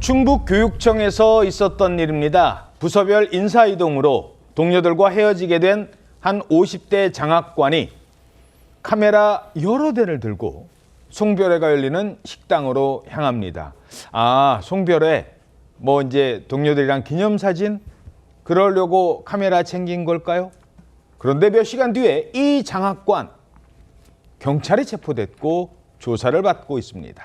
충북교육청에서 있었던 일입니다. 부서별 인사이동으로 동료들과 헤어지게 된 한 50대 장학관이 카메라 여러 대를 들고 송별회가 열리는 식당으로 향합니다. 아, 송별회, 이제 동료들이랑 기념사진? 그러려고 카메라 챙긴 걸까요? 그런데 몇 시간 뒤에 이 장학관, 경찰에 체포됐고 조사를 받고 있습니다.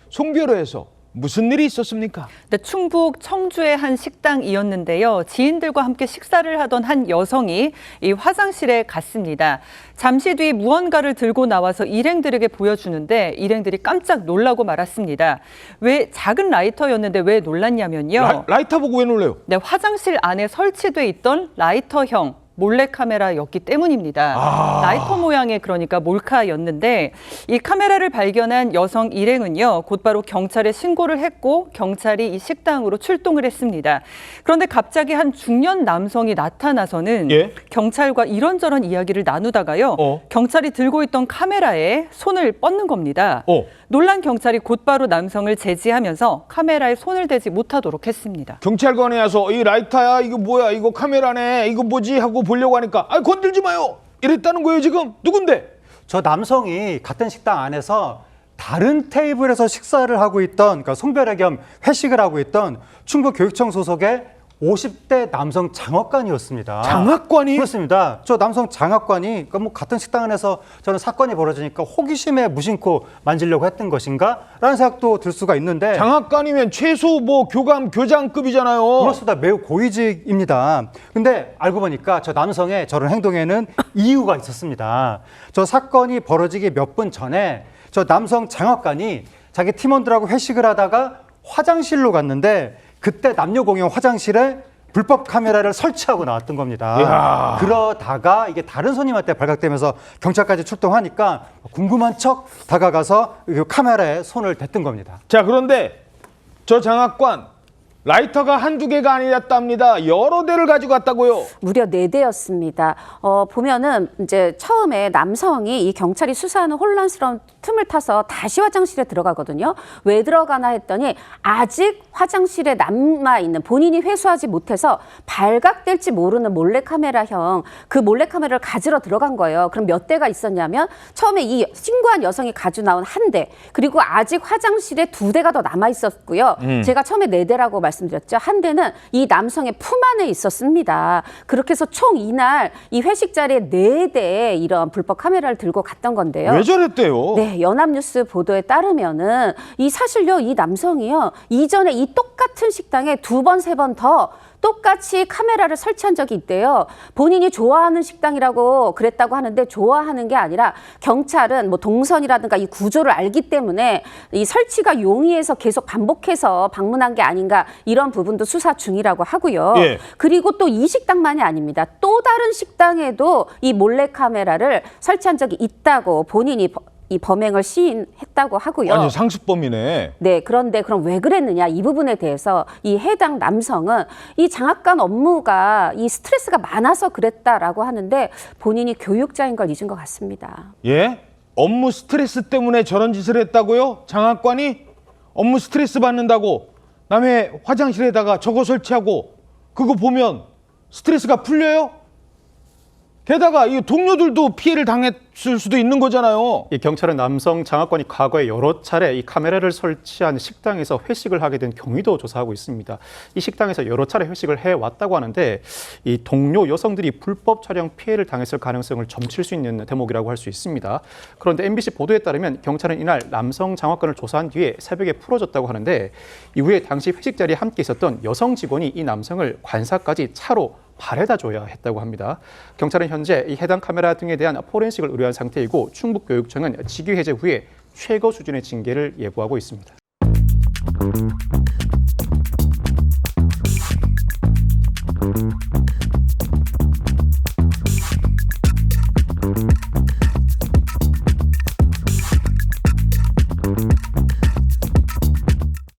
송별회에서 무슨 일이 있었습니까? 네, 충북 청주의 한 식당이었는데요. 지인들과 함께 식사를 하던 한 여성이 이 화장실에 갔습니다. 잠시 뒤 무언가를 들고 나와서 일행들에게 보여주는데 일행들이 깜짝 놀라고 말았습니다. 왜 작은 라이터였는데 왜 놀랐냐면요. 라이터 보고 왜 놀래요? 네, 화장실 안에 설치돼 있던 라이터형 몰래카메라였기 때문입니다. 라이터 모양의 그러니까 몰카였는데 이 카메라를 발견한 여성 일행은요. 곧바로 경찰에 신고를 했고 경찰이 이 식당으로 출동을 했습니다. 그런데 갑자기 한 중년 남성이 나타나서는 경찰과 이런저런 이야기를 나누다가요. 경찰이 들고 있던 카메라에 손을 뻗는 겁니다. 놀란 경찰이 곧바로 남성을 제지하면서 카메라에 손을 대지 못하도록 했습니다. 경찰관에 와서 이 라이터야, 이거 뭐야, 이거 카메라네, 이거 뭐지 하고 보려고 하니까 건들지 마요 이랬다는 거예요. 지금 누군데? 저 남성이 같은 식당 안에서 다른 테이블에서 식사를 하고 있던, 그러니까 송별회 겸 회식을 하고 있던 충북교육청 소속의 50대 남성 장학관이었습니다. 장학관이? 그렇습니다. 저 남성 장학관이 같은 식당 안에서 저는 사건이 벌어지니까 호기심에 무심코 만지려고 했던 것인가? 라는 생각도 들 수가 있는데. 장학관이면 최소 교감, 교장급이잖아요. 그렇습니다. 매우 고위직입니다. 근데 알고 보니까 저 남성의 저런 행동에는 이유가 있었습니다. 저 사건이 벌어지기 몇 분 전에 저 남성 장학관이 자기 팀원들하고 회식을 하다가 화장실로 갔는데 그때 남녀 공용 화장실에 불법 카메라를 설치하고 나왔던 겁니다. 이야. 그러다가 이게 다른 손님한테 발각되면서 경찰까지 출동하니까 궁금한 척 다가가서 카메라에 손을 댔던 겁니다. 자, 그런데 저 장학관 라이터가 한두 개가 아니었답니다. 여러 대를 가지고 갔다고요? 무려 4대였습니다. 보면은 이제 처음에 남성이 이 경찰이 수사하는 혼란스러운 틈을 타서 다시 화장실에 들어가거든요. 왜 들어가나 했더니 아직 화장실에 남아있는 본인이 회수하지 못해서 발각될지 모르는 몰래카메라형 그 몰래카메라를 가지러 들어간 거예요. 그럼 몇 대가 있었냐면 처음에 이 신고한 여성이 가지고 나온 1대, 그리고 아직 화장실에 2대가 더 남아있었고요. 제가 처음에 4대라고 말씀드렸죠. 1대는 이 남성의 품 안에 있었습니다. 그렇게 해서 총 이날 이 회식 자리에 4대의 이런 불법 카메라를 들고 갔던 건데요. 왜 저랬대요? 네, 연합뉴스 보도에 따르면은 사실요, 이 남성이요, 이전에 이 똑같은 식당에 2번, 3번 더 똑같이 카메라를 설치한 적이 있대요. 본인이 좋아하는 식당이라고 그랬다고 하는데 좋아하는 게 아니라 경찰은 동선이라든가 이 구조를 알기 때문에 이 설치가 용이해서 계속 반복해서 방문한 게 아닌가 이런 부분도 수사 중이라고 하고요. 그리고 또 이 식당만이 아닙니다. 또 다른 식당에도 이 몰래카메라를 설치한 적이 있다고 본인이 이 범행을 시인했다고 하고요. 완전 상습범이네. 네, 그런데 그럼 왜 그랬느냐 이 부분에 대해서 이 해당 남성은 이 장학관 업무가 이 스트레스가 많아서 그랬다라고 하는데 본인이 교육자인 걸 잊은 것 같습니다. 예? 업무 스트레스 때문에 저런 짓을 했다고요? 장학관이? 업무 스트레스 받는다고 남의 화장실에다가 저거 설치하고 그거 보면 스트레스가 풀려요? 게다가 이 동료들도 피해를 당했을 수도 있는 거잖아요. 이 경찰은 남성 장학관이 과거에 여러 차례 이 카메라를 설치한 식당에서 회식을 하게 된 경위도 조사하고 있습니다. 이 식당에서 여러 차례 회식을 해왔다고 하는데 이 동료 여성들이 불법 촬영 피해를 당했을 가능성을 점칠 수 있는 대목이라고 할 수 있습니다. 그런데 MBC 보도에 따르면 경찰은 이날 남성 장학관을 조사한 뒤에 새벽에 풀어줬다고 하는데 이후에 당시 회식 자리에 함께 있었던 여성 직원이 이 남성을 관사까지 차로 바래다 줘야 했다고 합니다. 경찰은 현재 이 해당 카메라 등에 대한 포렌식을 의뢰한 상태이고 충북교육청은 직위 해제 후에 최고 수준의 징계를 예고하고 있습니다.